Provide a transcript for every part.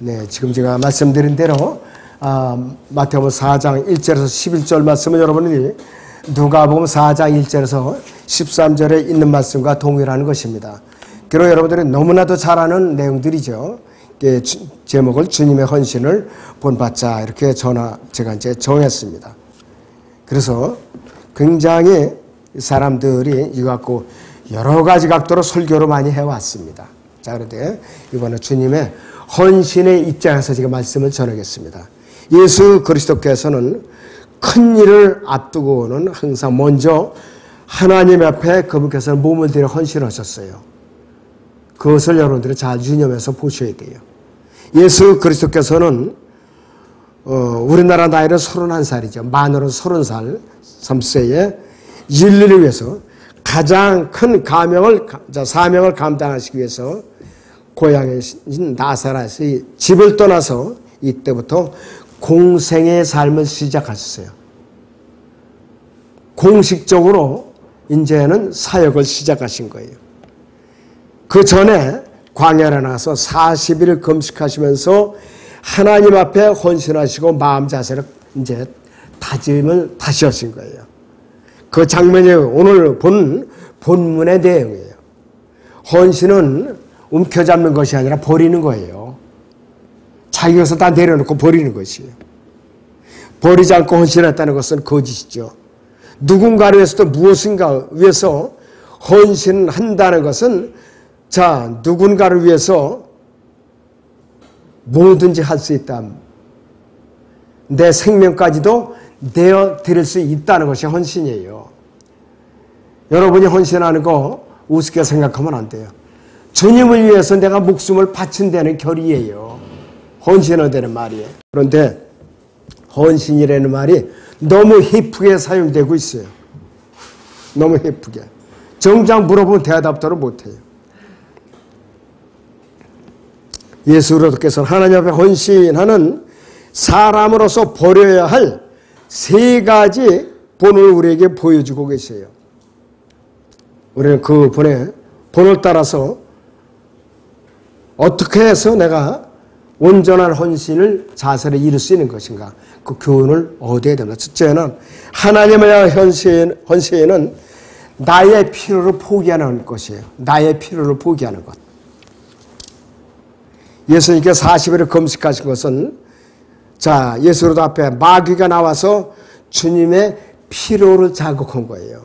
네, 지금 제가 말씀드린 대로 마태복음 4장 1절에서 11절 말씀은 여러분이 누가복음 4장 1절에서 13절에 있는 말씀과 동일한 것입니다. 그리고 여러분들이 너무나도 잘 아는 내용들이죠. 제목을 주님의 헌신을 본받자 이렇게 제가 이제 정했습니다. 그래서 굉장히 사람들이 이거 갖고 여러 가지 각도로 설교를 많이 해왔습니다. 자, 그런데 이번에 주님의 헌신의 입장에서 제가 말씀을 전하겠습니다. 예수 그리스도께서는 큰 일을 앞두고는 항상 먼저 하나님 앞에 그분께서는 몸을 들여 헌신하셨어요. 그것을 여러분들이 잘 유념해서 보셔야 돼요. 예수 그리스도께서는 우리나라 나이는 31살이죠. 만으로 30살, 3세에 인류를 위해서 가장 큰 사명을 감당하시기 위해서 고향인 나사렛에 집을 떠나서 이때부터 공생의 삶을 시작하셨어요. 공식적으로 이제는 사역을 시작하신 거예요. 그 전에 광야에 나가서 40일 금식하시면서 하나님 앞에 헌신하시고 마음 자세를 이제 다짐을 다시 하신 거예요. 그 장면이 오늘 본문의 내용이에요. 헌신은 움켜잡는 것이 아니라 버리는 거예요. 자기 것을 다 내려놓고 버리는 것이에요. 버리지 않고 헌신했다는 것은 거짓이죠. 누군가를 위해서도 무엇인가 위해서 헌신한다는 것은 누군가를 위해서 뭐든지 할 수 있다. 내 생명까지도 내어드릴 수 있다는 것이 헌신이에요. 여러분이 헌신하는 거 우습게 생각하면 안 돼요. 주님을 위해서 내가 목숨을 바친다는 결의예요. 헌신하다는 말이에요. 그런데 헌신이라는 말이 너무 힙하게 사용되고 있어요. 너무 힙하게. 정작 물어보면 대답도 못해요. 예수 그리스도께서는 하나님 앞에 헌신하는 사람으로서 버려야 할 3가지 본을 우리에게 보여주고 계세요. 우리는 그 본을 따라서 어떻게 해서 내가 온전한 헌신을 자세를 이룰 수 있는 것인가, 그 교훈을 얻어야 됩니다. 첫째는 하나님을 향한 헌신은 나의 필요를 포기하는 것이에요. 나의 필요를 포기하는 것. 예수님께서 40일을 금식하신 것은 예수 그리스도 앞에 마귀가 나와서 주님의 필요를 자극한 거예요.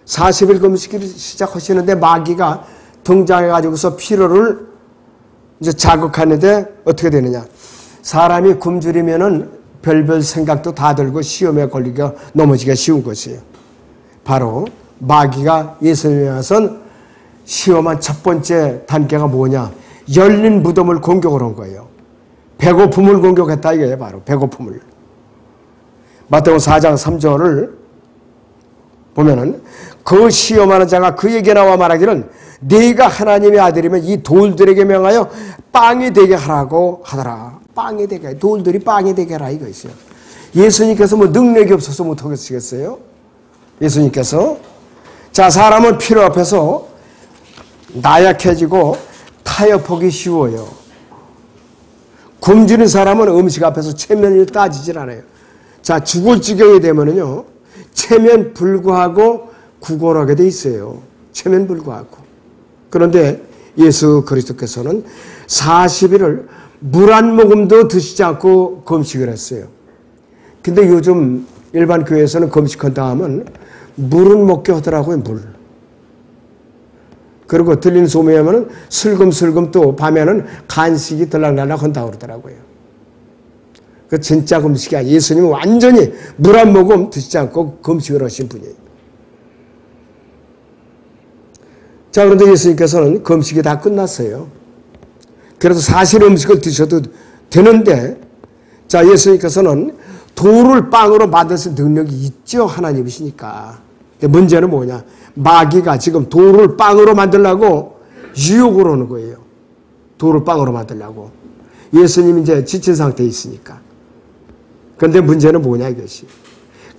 40일 금식을 시작하시는데 마귀가 등장해가지고서 필요를 이제 자극하는데 어떻게 되느냐. 사람이 굶주리면은 별별 생각도 다 들고 시험에 걸리기가 넘어지기가 쉬운 것이에요. 바로 마귀가 예수님에 와서 시험한 첫 번째 단계가 뭐냐. 열린 무덤을 공격을 한 거예요. 배고픔을 공격했다 이거예요. 바로 배고픔을. 마태복음 4장 3절을 보면은 그 시험하는 자가 그에게 나와 말하기를 네가 하나님의 아들이면 이 돌들에게 명하여 빵이 되게 하라고 하더라. 빵이 되게, 돌들이 빵이 되게 하라 이거 있어요. 예수님께서 뭐 능력이 없어서 못하겠어요? 예수님께서 사람은 필요 앞에서 나약해지고 타협하기 쉬워요. 굶주린 사람은 음식 앞에서 체면을 따지질 않아요. 죽을 지경이 되면은요, 체면 불구하고 구걸하게 돼 있어요. 체면 불구하고. 그런데 예수 그리스도께서는 40일을 물 한 모금도 드시지 않고 금식을 했어요. 근데 요즘 일반 교회에서는 금식한다 하면 물은 먹게 하더라고요, 물. 그리고 들리는 소문에 하면 슬금슬금 또 밤에는 간식이 들락날락 한다고 그러더라고요. 그 진짜 금식이 아니에요. 예수님은 완전히 물 한 모금 드시지 않고 금식을 하신 분이에요. 그런데 예수님께서는 금식이 다 끝났어요. 그래서 사실 음식을 드셔도 되는데, 예수님께서는 돌을 빵으로 만드실 능력이 있죠. 하나님이시니까. 근데 문제는 뭐냐. 마귀가 지금 돌을 빵으로 만들려고 유혹을 하는 거예요. 돌을 빵으로 만들려고. 예수님이 이제 지친 상태에 있으니까. 그런데 문제는 뭐냐 이것이.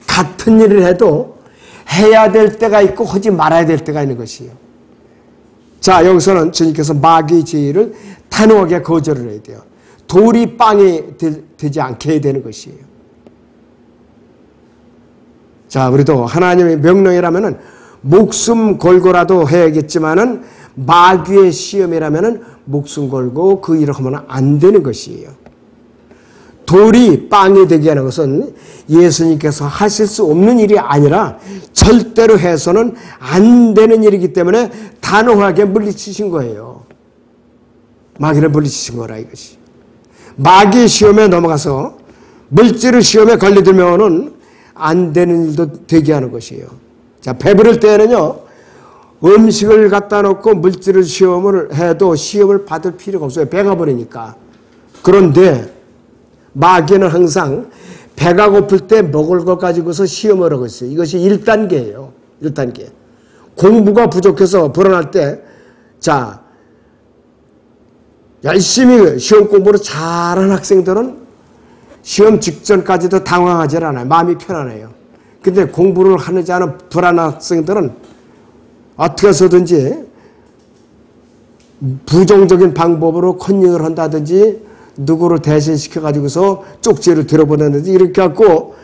같은 일을 해도 해야 될 때가 있고 하지 말아야 될 때가 있는 것이에요. 여기서는 주님께서 마귀의 제의를 단호하게 거절을 해야 돼요. 돌이 빵이 되지 않게 해야 되는 것이에요. 자, 우리도 하나님의 명령이라면은 목숨 걸고라도 해야겠지만은 마귀의 시험이라면은 목숨 걸고 그 일을 하면 안 되는 것이에요. 돌이 빵이 되게 하는 것은 예수님께서 하실 수 없는 일이 아니라 절대로 해서는 안 되는 일이기 때문에 단호하게 물리치신 거예요. 마귀를 물리치신 거라 이것이. 마귀의 시험에 넘어가서 물질의 시험에 걸리들면은 안 되는 일도 되게 하는 것이에요. 자, 배부를 때에는요, 음식을 갖다 놓고 물질의 시험을 해도 시험을 받을 필요가 없어요. 배가 부르니까. 그런데 마귀는 항상 배가 고플 때 먹을 것 가지고서 시험을 하고 있어요. 이것이 1단계예요. 1단계. 공부가 부족해서 불안할 때, 자, 열심히 시험 공부를 잘하는 학생들은 시험 직전까지도 당황하지 않아요. 마음이 편안해요. 근데 공부를 하지 않은 불안한 학생들은 어떻게 해서든지 부정적인 방법으로 컨닝을 한다든지 누구를 대신시켜가지고서 쪽지를 들어보내든지 이렇게 갖고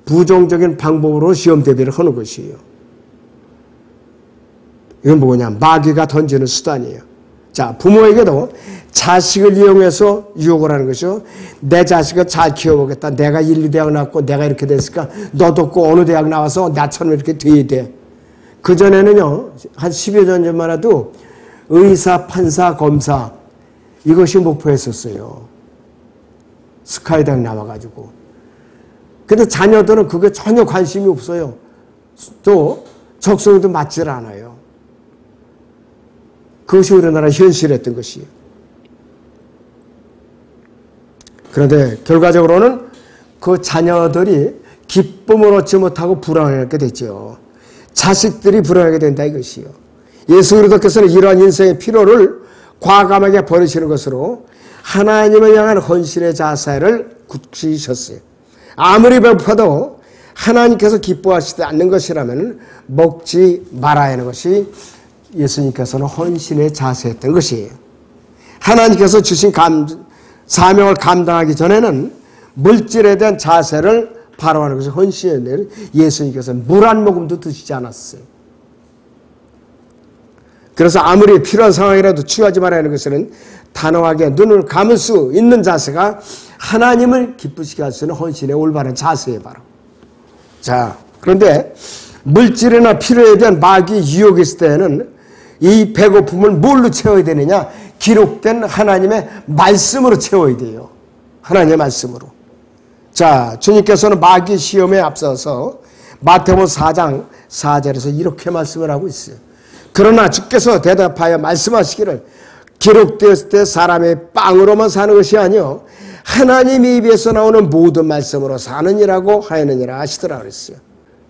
부정적인 방법으로 시험 대비를 하는 것이에요. 이건 뭐냐? 마귀가 던지는 수단이에요. 자, 부모에게도 자식을 이용해서 유혹을 하는 것이요. 내 자식을 잘 키워보겠다. 내가 1, 2대학 나왔고 내가 이렇게 됐으니까 너도 꼭 어느 대학 나와서 나처럼 이렇게 돼야 돼. 그전에는요. 한 10여 년 전만 해도 의사, 판사, 검사 이것이 목표였었어요. 스카이대학 나와가지고. 근데 자녀들은 그게 전혀 관심이 없어요. 또 적성도 맞질 않아요. 그것이 우리나라 현실이었던 것이에요. 그런데 결과적으로는 그 자녀들이 기쁨을 얻지 못하고 불안하게 됐죠. 자식들이 불안하게 된다 이것이요. 예수 그리스도께서는 이러한 인생의 피로를 과감하게 버리시는 것으로 하나님을 향한 헌신의 자세를 굳히셨어요. 아무리 배고파도 하나님께서 기뻐하시지 않는 것이라면 먹지 말아야 하는 것이 예수님께서는 헌신의 자세였던 것이에요. 하나님께서 주신 사명을 감당하기 전에는 물질에 대한 자세를 바로하는 것이 헌신이었는데 예수님께서는 물 한 모금도 드시지 않았어요. 그래서 아무리 필요한 상황이라도 취하지 말아야 하는 것은 단호하게 눈을 감을 수 있는 자세가 하나님을 기쁘시게 할 수 있는 헌신의 올바른 자세예요. 바로. 자, 그런데 물질이나 필요에 대한 마귀 유혹이 있을 때는 이 배고픔을 뭘로 채워야 되느냐? 기록된 하나님의 말씀으로 채워야 돼요. 하나님의 말씀으로. 자, 주님께서는 마귀 시험에 앞서서 마태복음 4장 4절에서 이렇게 말씀을 하고 있어요. 그러나 주께서 대답하여 말씀하시기를 기록되었을 때 사람의 빵으로만 사는 것이 아니요 하나님의 입에서 나오는 모든 말씀으로 사느니라고 하였느니라 하시더라 그랬어요.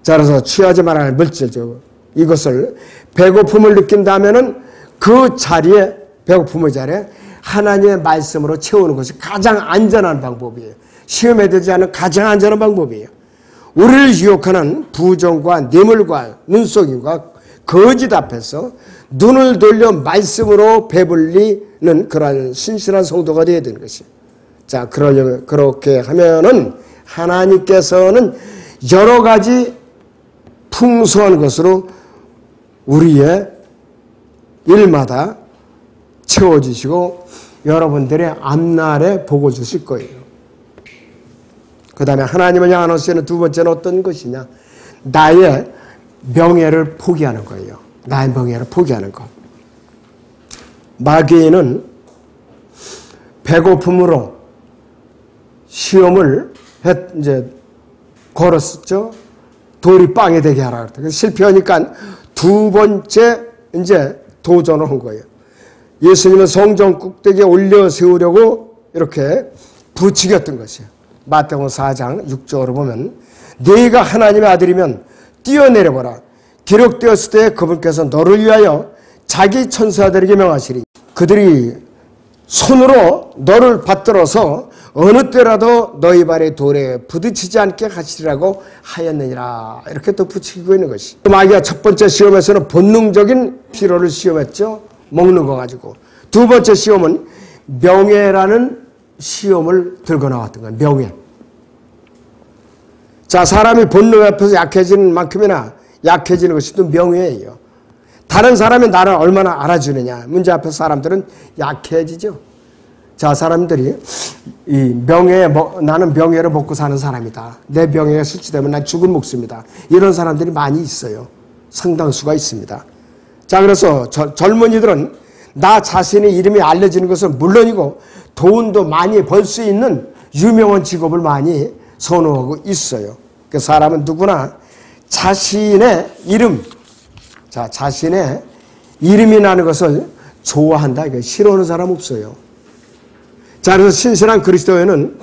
자, 그래서 취하지 말아야 할 물질적 이것을 배고픔을 느낀다면은 그 자리에 배고픔의 자리에 하나님의 말씀으로 채우는 것이 가장 안전한 방법이에요. 시험에 들지 않은 가장 안전한 방법이에요. 우리를 유혹하는 부정과 뇌물과 눈속임과 거짓 앞에서 눈을 돌려 말씀으로 배불리는 그러한 신실한 성도가 되어야 되는 것이에요. 자, 그렇게 하면은 하나님께서는 여러 가지 풍성한 것으로 우리의 일마다 채워주시고 여러분들의 앞날에 복을 주실 거예요. 그 다음에 하나님을 향한 헌신은 두 번째는 어떤 것이냐? 나의 명예를 포기하는 거예요. 나의 명예를 포기하는 것. 마귀는 배고픔으로 시험을 이제 걸었었죠. 돌이 빵이 되게 하라. 실패하니까 두 번째 이제 도전을 한 거예요. 예수님은 성전 꼭대기에 올려 세우려고 이렇게 부추겼던 것이에요. 마태복음 4장 6절을 보면 네가 하나님의 아들이면 뛰어내려보라. 기록되었을 때 그분께서 너를 위하여 자기 천사들에게 명하시리. 그들이 손으로 너를 받들어서 어느 때라도 너희 발의 돌에 부딪히지 않게 하시리라고 하였느니라. 이렇게 또 붙이고 있는 것이. 마귀가 첫 번째 시험에서는 본능적인 필요를 시험했죠. 먹는 거 가지고. 두 번째 시험은 명예라는 시험을 들고 나왔던 거예요. 명예. 자, 사람이 본능 앞에서 약해지는 만큼이나 약해지는 것이 또 명예예요. 다른 사람이 나를 얼마나 알아주느냐. 문제 앞에서 사람들은 약해지죠. 자, 사람들이 나는 명예를 먹고 사는 사람이다. 내 명예가 실추되면 난 죽은 목숨이다. 이런 사람들이 많이 있어요. 상당수가 있습니다. 자, 그래서 젊은이들은 나 자신의 이름이 알려지는 것은 물론이고 돈도 많이 벌 수 있는 유명한 직업을 많이 선호하고 있어요. 그 사람은 누구나 자신의 이름, 자, 자신의 이름이 나는 것을 좋아한다. 이거 싫어하는 사람 없어요. 자, 그래서 신실한 그리스도인은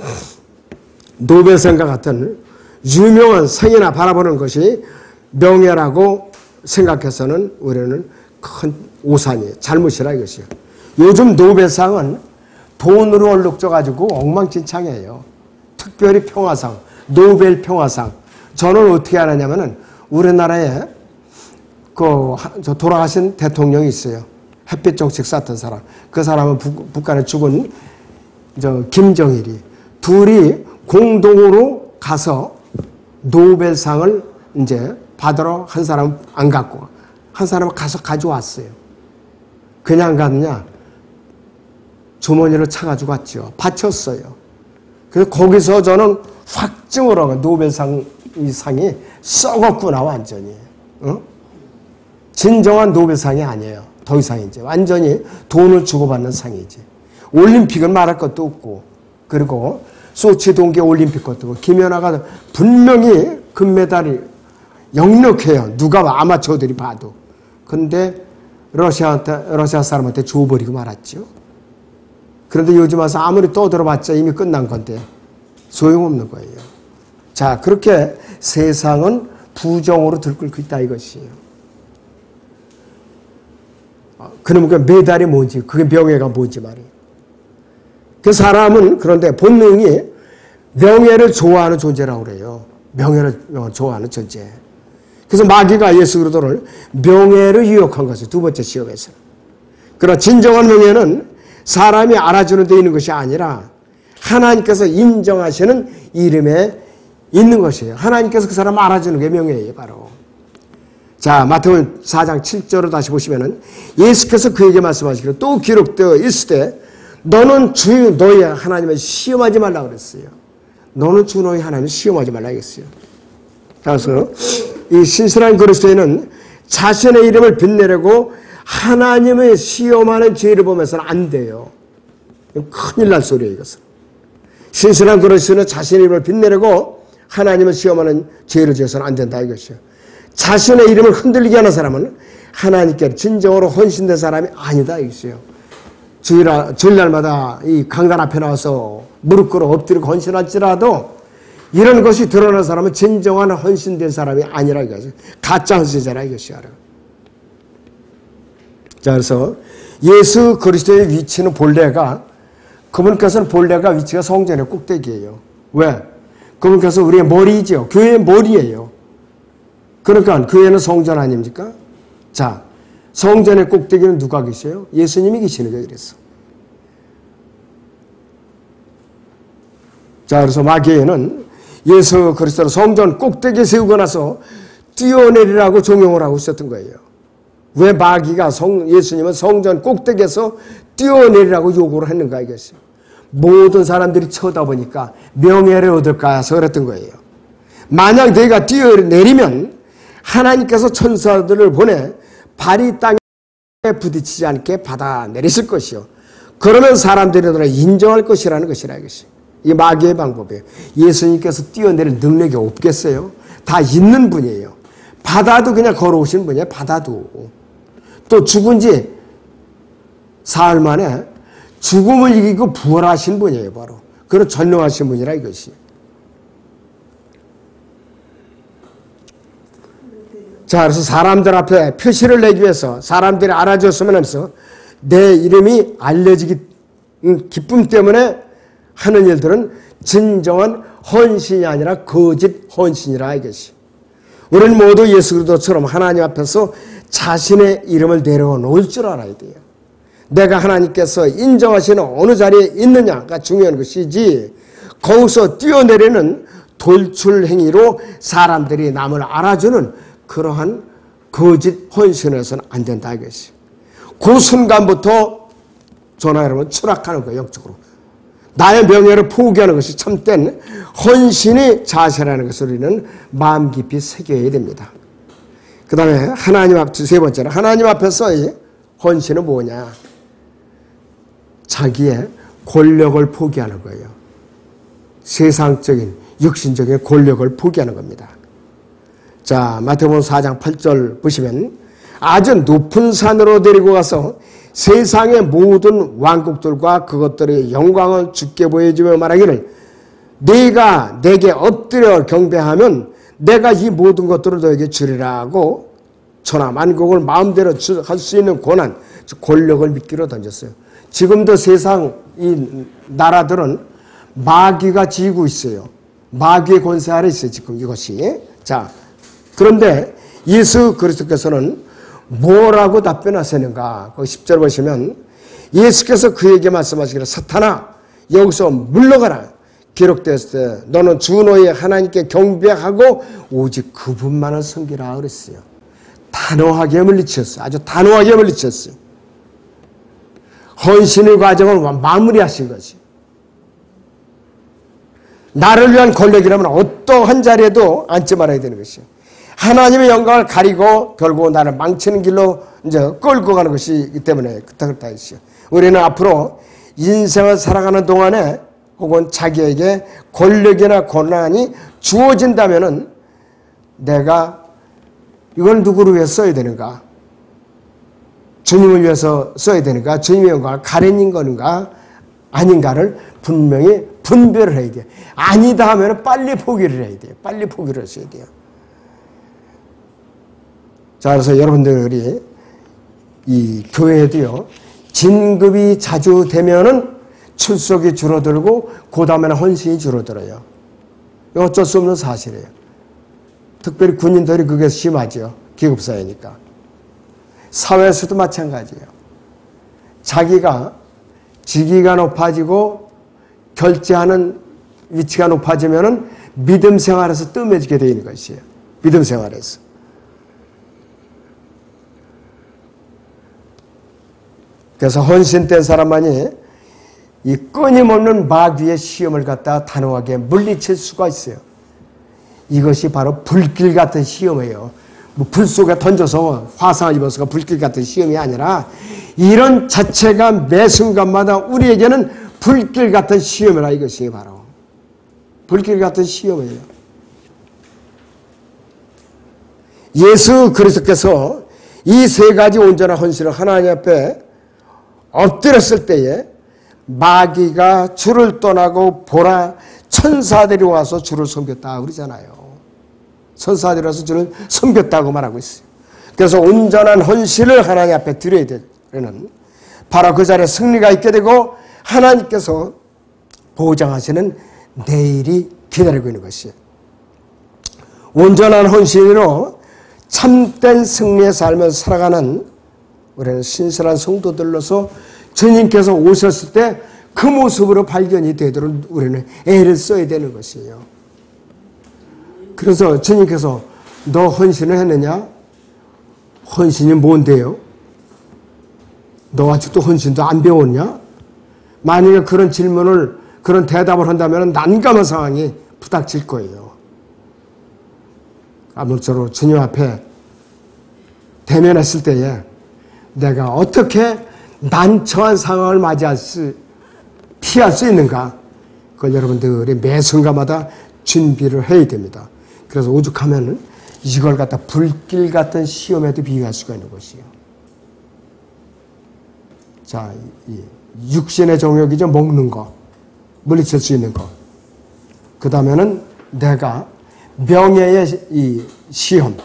노벨상과 같은 유명한 상이나 바라보는 것이 명예라고 생각해서는 우리는 큰 오산이에요. 잘못이라 이것이요. 요즘 노벨상은 돈으로 얼룩져가지고 엉망진창이에요. 특별히 평화상, 노벨 평화상. 저는 어떻게 알았냐면은 우리나라에 저 돌아가신 대통령이 있어요. 햇빛 정책 쌌던 사람. 그 사람은 북한에 죽은 김정일이. 둘이 공동으로 가서 노벨상을 이제 받으러 한 사람은 안 갖고 한 사람은 가서 가져왔어요. 그냥 갔느냐? 주머니를 차가지고 왔죠. 바쳤어요. 그래서 거기서 저는 확증을 하고 노벨상 이 상이 썩었구나 완전히. 어? 진정한 노벨상이 아니에요. 더 이상 이제 완전히 돈을 주고받는 상이지. 올림픽은 말할 것도 없고, 그리고 소치 동계 올림픽 것도 없고, 김연아가 분명히 금메달이 역력해요. 누가 아마추어들이 봐도. 근데 러시아 사람한테 줘버리고 말았죠. 그런데 요즘 와서 아무리 떠들어봤자 이미 끝난 건데 소용없는 거예요. 자, 그렇게 세상은 부정으로 들끓고 있다 이것이에요. 그러면 그 메달이 뭔지, 그게 명예가 뭔지 말이에요. 그 사람은 그런데 본능이 명예를 좋아하는 존재라고 그래요. 명예를 좋아하는 존재. 그래서 마귀가 예수 그리스도를 명예를 유혹한 것을 두 번째 시험에서. 그러나 진정한 명예는 사람이 알아주는 데 있는 것이 아니라 하나님께서 인정하시는 이름에 있는 것이에요. 하나님께서 그 사람을 알아주는 게 명예예요, 바로. 자, 마태복음 4장 7절을 다시 보시면은 예수께서 그에게 말씀하시기를 또 기록되어 있을 때 너는 주 너의 하나님을 시험하지 말라 그랬어요. 너는 주 너의 하나님을 시험하지 말라 했어요. 그래서 이 신실한 그리스도인은 자신의 이름을 빛내려고 하나님을 시험하는 죄를 보면서는 안 돼요. 큰일 날 소리예요, 이것은. 신실한 그리스도인은 자신의 이름을 빛내려고 하나님을 시험하는 죄를 지어서는 안 된다 이것이요. 자신의 이름을 흔들리게 하는 사람은 하나님께 진정으로 헌신된 사람이 아니다 이것이요. 주일날마다 이 강단 앞에 나와서 무릎 꿇어 엎드리고 헌신할지라도 이런 것이 드러나는 사람은 진정한 헌신된 사람이 아니라 이것이요. 가짜 헌신자라 이것이요. 자, 그래서 예수 그리스도의 위치는 본래가, 그분께서는 본래가 위치가 성전의 꼭대기예요. 왜? 그분께서 우리의 머리이죠. 교회의 머리예요. 그러니까 교회는 성전 아닙니까? 자, 성전의 꼭대기는 누가 계세요? 예수님이 계시는 거예요. 그래서. 자, 그래서 마귀에는 예수 그리스도를 성전 꼭대기에 세우고 나서 뛰어내리라고 종용을 하고 있었던 거예요. 왜 마귀가 예수님은 성전 꼭대기에서 뛰어내리라고 요구를 했는가 이것이요. 모든 사람들이 쳐다보니까 명예를 얻을까 해서 그랬던 거예요. 만약 너희가 뛰어내리면 하나님께서 천사들을 보내 발이 땅에 부딪히지 않게 받아내리실 것이요. 그러면 사람들이 너를 인정할 것이라는 것이라 이것이. 이 마귀의 방법이에요. 예수님께서 뛰어내릴 능력이 없겠어요? 다 있는 분이에요. 바다도 그냥 걸어오신 분이에요. 바다도. 또 죽은 지 사흘 만에 죽음을 이기고 부활하신 분이에요. 바로. 그런 전능하신 분이라 이것이. 자, 그래서 사람들 앞에 표시를 내기 위해서 사람들이 알아줬으면 하면서 내 이름이 알려지기 기쁨 때문에 하는 일들은 진정한 헌신이 아니라 거짓 헌신이라 이것이. 우리는 모두 예수 그리스도처럼 하나님 앞에서 자신의 이름을 내려놓을 줄 알아야 돼요. 내가 하나님께서 인정하시는 어느 자리에 있느냐가 중요한 것이지 거기서 뛰어내리는 돌출 행위로 사람들이 남을 알아주는 그러한 거짓 헌신에서는 안 된다 이것이. 그 순간부터 저나 여러분 추락하는 거예요. 영적으로. 나의 명예를 포기하는 것이 참된 헌신이 자세라는 것을 우리는 마음 깊이 새겨야 됩니다. 그 다음에 하나님 앞, 세 번째는 하나님 앞에서의 헌신은 뭐냐? 자기의 권력을 포기하는 거예요. 세상적인 육신적인 권력을 포기하는 겁니다. 자, 마태복음 4장 8절 보시면 아주 높은 산으로 데리고 가서 세상의 모든 왕국들과 그것들의 영광을 주께 보여주며 말하기를 네가 내게 엎드려 경배하면 내가 이 모든 것들을 너에게 주리라 하고 천하 만국을 마음대로 할 수 있는 권한, 권력을 미끼로 던졌어요. 지금도 세상 이 나라들은 마귀가 지고 있어요. 마귀의 권세 아래 있어요. 지금 이것이. 자, 그런데 예수 그리스도께서는 뭐라고 답변하시는가? 그 10절 보시면 예수께서 그에게 말씀하시기를 사탄아 여기서 물러가라. 기록되었을 때 너는 주 너의 하나님께 경배하고 오직 그분만을 섬기라 그랬어요. 단호하게 물리쳤어요. 아주 단호하게 물리쳤어요. 헌신의 과정을 마무리하신 거지. 나를 위한 권력이라면 어떠한 자리에도 앉지 말아야 되는 것이요. 하나님의 영광을 가리고 결국 나를 망치는 길로 이제 끌고 가는 것이기 때문에 그렇다 했어요. 우리는 앞으로 인생을 살아가는 동안에 혹은 자기에게 권력이나 권한이 주어진다면은 내가 이걸 누구를 위해 써야 되는가? 주님을 위해서 써야 되는가? 주님의 영광을 가리는 건가? 아닌가를 분명히 분별을 해야 돼요. 아니다 하면 빨리 포기를 해야 돼요. 빨리 포기를 하셔야 돼요. 자, 그래서 여러분들이 이 교회에도요, 진급이 자주 되면은 출석이 줄어들고, 그 다음에는 헌신이 줄어들어요. 이거 어쩔 수 없는 사실이에요. 특별히 군인들이 그게 심하죠. 기급사회니까. 사회에서도 마찬가지예요. 자기가 직위가 높아지고, 결제하는 위치가 높아지면은 믿음 생활에서 뜸해지게 되는 것이에요. 믿음 생활에서. 그래서 헌신된 사람만이 이 끊임없는 마귀의 시험을 갖다가 단호하게 물리칠 수가 있어요. 이것이 바로 불길 같은 시험이에요. 뭐 불 속에 던져서 화상을 입어서가 불길 같은 시험이 아니라 이런 자체가 매 순간마다 우리에게는 불길 같은 시험이라 이것이 바로 불길 같은 시험이에요. 예수 그리스도께서 이 세 가지 온전한 헌신을 하나님 앞에 엎드렸을 때에 마귀가 주를 떠나고 보라 천사들이 와서 주를 섬겼다 그러잖아요. 천사들이 와서 주를 섬겼다고 말하고 있어요. 그래서 온전한 헌신을 하나님 앞에 드려야 되는 바로 그 자리에 승리가 있게 되고 하나님께서 보장하시는 내일이 기다리고 있는 것이에요. 온전한 헌신으로 참된 승리의 삶을 살아가는 우리는 신실한 성도들로서 주님께서 오셨을 때 그 모습으로 발견이 되도록 우리는 애를 써야 되는 것이에요. 그래서 주님께서 너 헌신을 했느냐? 헌신이 뭔데요? 너 아직도 헌신도 안 배웠냐? 만약에 그런 질문을 그런 대답을 한다면 난감한 상황이 부닥칠 거예요. 아무쪼록 주님 앞에 대면했을 때에 내가 어떻게 난처한 상황을 피할 수 있는가? 그걸 여러분들이 매 순간마다 준비를 해야 됩니다. 그래서 오죽하면 이걸 갖다 불길 같은 시험에도 비유할 수가 있는 것이에요. 자, 이 육신의 정욕이죠. 먹는 거, 물리칠 수 있는 거. 그 다음에는 내가 명예의 이 시험,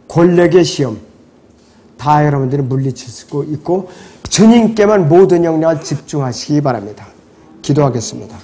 권력의 시험, 다 여러분들이 물리칠 수 있고 주님께만 모든 역량을 집중하시기 바랍니다. 기도하겠습니다.